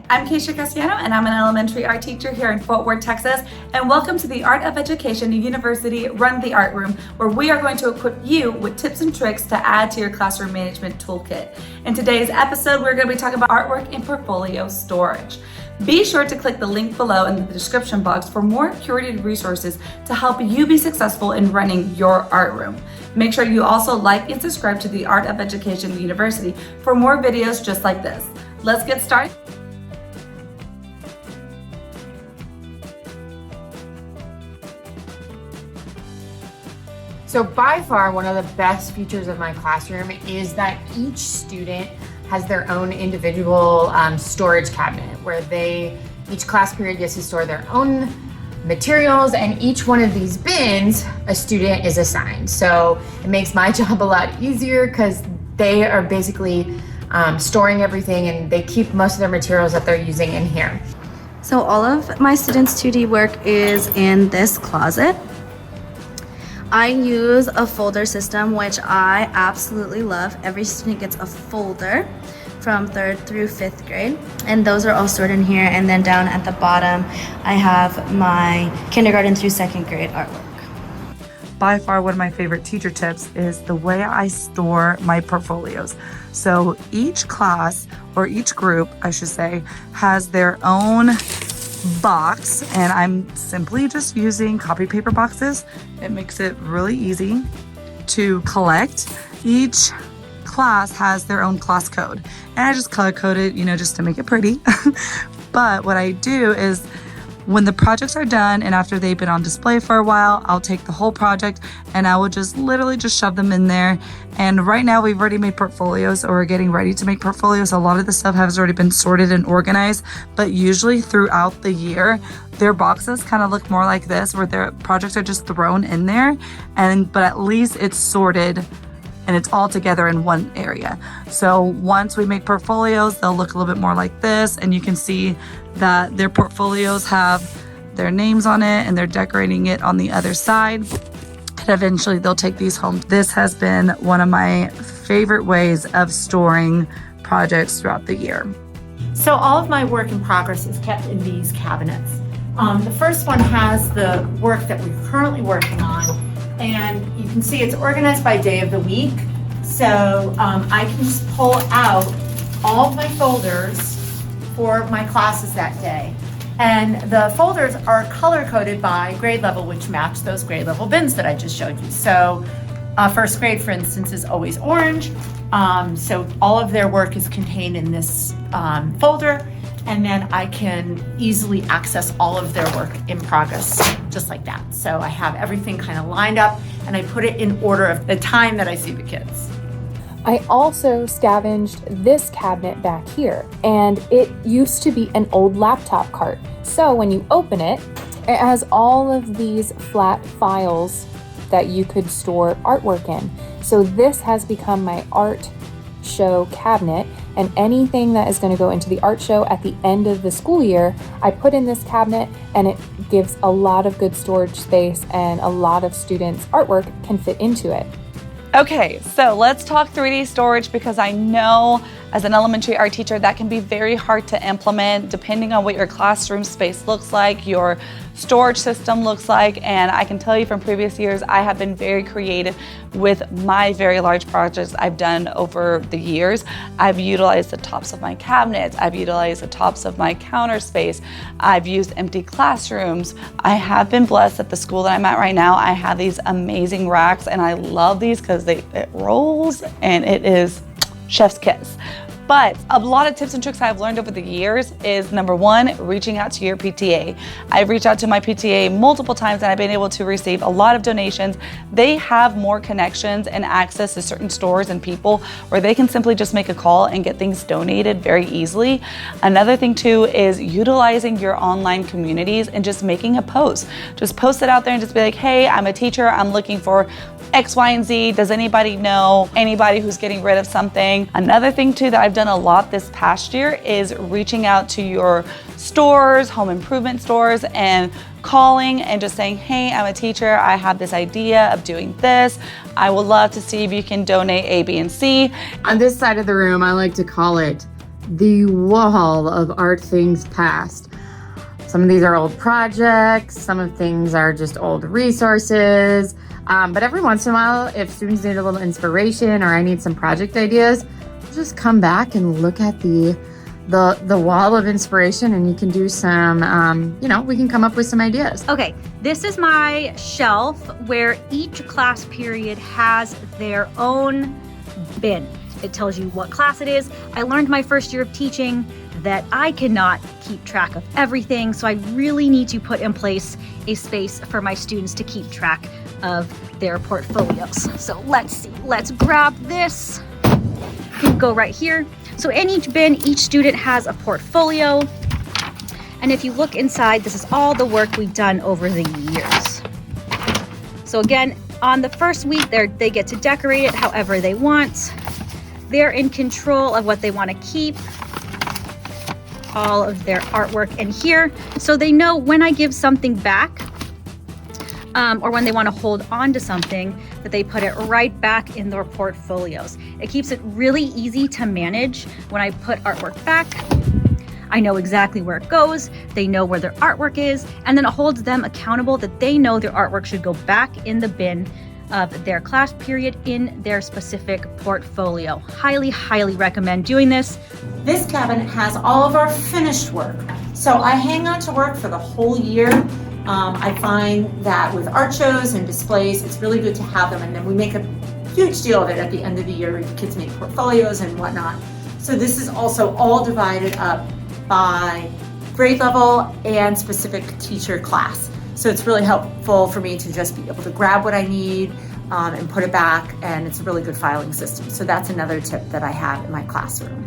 I'm Keisha Casiano, and I'm an elementary art teacher here in Fort Worth, Texas. And welcome to the Art of Education University Run the Art Room, where we are going to equip you with tips and tricks to add to your classroom management toolkit. In today's episode, we're going to be talking about artwork and portfolio storage. Be sure to click the link below in the description box for more curated resources to help you be successful in running your art room. Make sure you also like and subscribe to the Art of Education University for more videos just like this. Let's get started. So by far, one of the best features of my classroom is that each student has their own individual storage cabinet where each class period gets to store their own materials, and each one of these bins, a student is assigned. So it makes my job a lot easier because they are basically storing everything, and they keep most of their materials that they're using in here. So all of my students' 2D work is in this closet. I use a folder system, which I absolutely love. Every student gets a folder from 3rd through 5th grade, and those are all stored in here. And then down at the bottom, I have my kindergarten through 2nd grade artwork. By far, one of my favorite teacher tips is the way I store my portfolios. So each class, or each group, I should say, has their own box, and I'm simply just using copy paper boxes. It makes it really easy to collect. Each class has their own class code, and I just color code it, just to make it pretty. But what I do is, when the projects are done and after they've been on display for a while, I'll take the whole project and I will just literally just shove them in there. And right now we've already made portfolios, or we're getting ready to make portfolios. A lot of the stuff has already been sorted and organized, but usually throughout the year, their boxes kind of look more like this, where their projects are just thrown in there, but at least it's sorted and it's all together in one area. So once we make portfolios, they'll look a little bit more like this, and you can see that their portfolios have their names on it and they're decorating it on the other side. And eventually they'll take these home. This has been one of my favorite ways of storing projects throughout the year. So all of my work in progress is kept in these cabinets. The first one has the work that we're currently working on, and you can see it's organized by day of the week. So I can just pull out all of my folders for my classes that day. And the folders are color-coded by grade level, which match those grade level bins that I just showed you. So first grade, for instance, is always orange. So all of their work is contained in this folder, and then I can easily access all of their work in progress just like that. So I have everything kind of lined up, and I put it in order of the time that I see the kids. I also scavenged this cabinet back here, and it used to be an old laptop cart. So when you open it, it has all of these flat files that you could store artwork in. So this has become my art show cabinet, and anything that is going to go into the art show at the end of the school year, I put in this cabinet, and it gives a lot of good storage space, and a lot of students' artwork can fit into it. Okay, so let's talk 3D storage, because I know as an elementary art teacher that can be very hard to implement depending on what your classroom space looks like, your storage system looks like, and I can tell you from previous years I have been very creative with my very large projects I've done over the years. I've utilized the tops of my cabinets, I've utilized the tops of my counter space, I've used empty classrooms. I have been blessed at the school that I'm at right now. I have these amazing racks, and I love these because it rolls and it is chef's kiss. But a lot of tips and tricks I've learned over the years is, number one, reaching out to your PTA. I've reached out to my PTA multiple times, and I've been able to receive a lot of donations. They have more connections and access to certain stores and people where they can simply just make a call and get things donated very easily. Another thing too is utilizing your online communities and just making a post. Just post it out there and just be like, hey, I'm a teacher, I'm looking for X, Y, and Z. Does anybody know anybody who's getting rid of something? Another thing too that I've done a lot this past year is reaching out to your stores, home improvement stores, and calling and just saying, hey, I'm a teacher, I have this idea of doing this. I would love to see if you can donate A, B, and C. On this side of the room, I like to call it the wall of art things past. Some of these are old projects, some of things are just old resources. But every once in a while, if students need a little inspiration or I need some project ideas, I'll just come back and look at the wall of inspiration, and you can do some, we can come up with some ideas. Okay, this is my shelf where each class period has their own bin. It tells you what class it is. I learned my first year of teaching that I cannot keep track of everything, so I really need to put in place a space for my students to keep track of their portfolios. So let's see, let's grab this. You go right here. So in each bin, each student has a portfolio. And if you look inside, this is all the work we've done over the years. So again, on the first week, they get to decorate it however they want. They're in control of what they want to keep, all of their artwork in here. So they know when I give something back, or when they want to hold on to something, that they put it right back in their portfolios. It keeps it really easy to manage. When I put artwork back, I know exactly where it goes, they know where their artwork is, and then it holds them accountable that they know their artwork should go back in the bin of their class period in their specific portfolio. Highly, highly recommend doing this. This cabinet has all of our finished work. So I hang on to work for the whole year. I find that with art shows and displays, it's really good to have them, and then we make a huge deal of it at the end of the year. Kids make portfolios and whatnot. So this is also all divided up by grade level and specific teacher class. So it's really helpful for me to just be able to grab what I need and put it back, and it's a really good filing system. So that's another tip that I have in my classroom.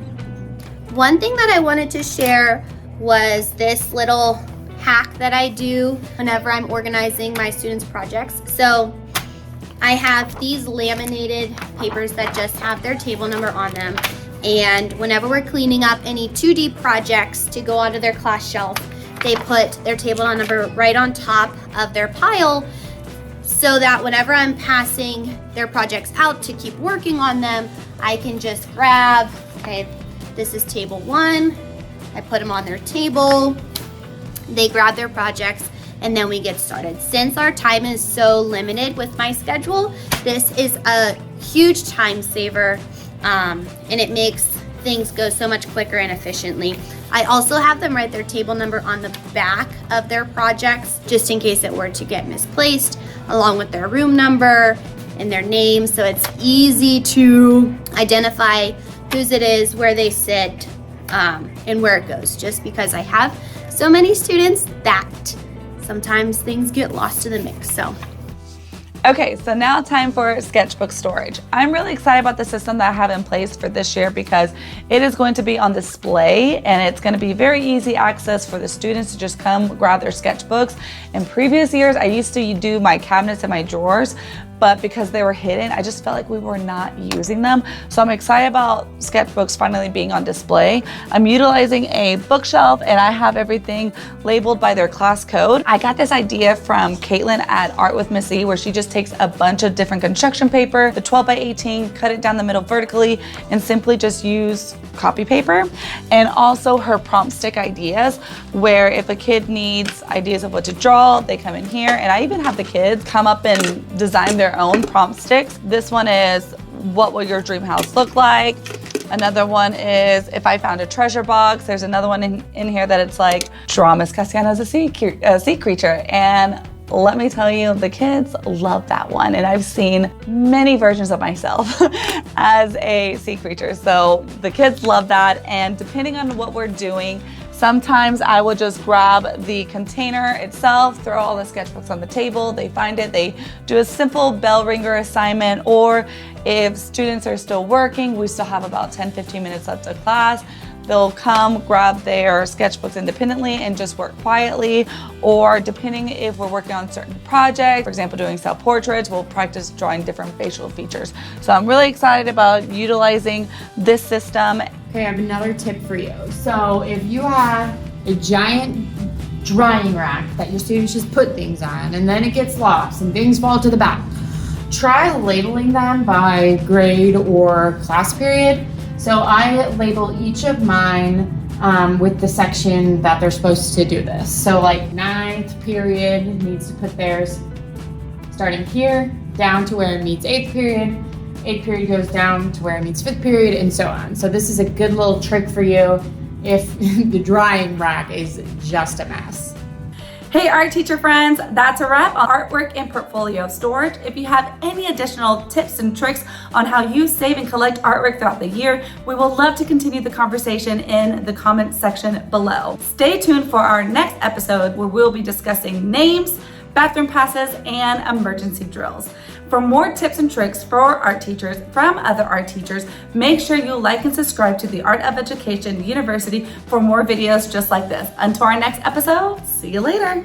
One thing that I wanted to share was this little hack that I do whenever I'm organizing my students' projects. So I have these laminated papers that just have their table number on them. And whenever we're cleaning up any 2D projects to go onto their class shelf, they put their table number right on top of their pile so that whenever I'm passing their projects out to keep working on them, I can just grab, okay, this is table 1, I put them on their table, they grab their projects, and then we get started. Since our time is so limited with my schedule, this is a huge time saver, and it makes things go so much quicker and efficiently. I also have them write their table number on the back of their projects, just in case it were to get misplaced, along with their room number and their name, so it's easy to identify whose it is, where they sit, and where it goes, just because I have so many students that sometimes things get lost in the mix. So Okay, so now time for sketchbook storage. I'm really excited about the system that I have in place for this year because it is going to be on display and it's going to be very easy access for the students to just come grab their sketchbooks. In previous years, I used to do my cabinets and my drawers, but because they were hidden, I just felt like we were not using them. So I'm excited about sketchbooks finally being on display. I'm utilizing a bookshelf and I have everything labeled by their class code. I got this idea from Caitlin at Art with Missy, where she just takes a bunch of different construction paper, the 12 by 18, cut it down the middle vertically, and simply just use copy paper. And also her prompt stick ideas, where if a kid needs ideas of what to draw, they come in here. And I even have the kids come up and design their own prompt sticks. This one is, what will your dream house look like? Another one is, if I found a treasure box. There's another one in here that it's like, draw Miss Casiano as a sea creature. And let me tell you, the kids love that one. And I've seen many versions of myself as a sea creature. So the kids love that. And depending on what we're doing, sometimes I will just grab the container itself, throw all the sketchbooks on the table, they find it, they do a simple bell ringer assignment, or if students are still working, we still have about 10-15 minutes left of class, they'll come grab their sketchbooks independently and just work quietly, or depending if we're working on certain projects, for example, doing self-portraits, we'll practice drawing different facial features. So I'm really excited about utilizing this system. Okay, I have another tip for you. So if you have a giant drying rack that your students just put things on and then it gets lost and things fall to the back, try labeling them by grade or class period So I label each of mine with the section that they're supposed to do this. So like 9th period needs to put theirs starting here down to where it meets 8th period. 8th period goes down to where it meets 5th period, and so on. So this is a good little trick for you if the drying rack is just a mess. Hey art teacher friends, that's a wrap on artwork and portfolio storage. If you have any additional tips and tricks on how you save and collect artwork throughout the year, we will love to continue the conversation in the comments section below. Stay tuned for our next episode where we'll be discussing names, bathroom passes, and emergency drills. For more tips and tricks for art teachers from other art teachers, make sure you like and subscribe to the Art of Education University for more videos just like this. Until our next episode, see you later.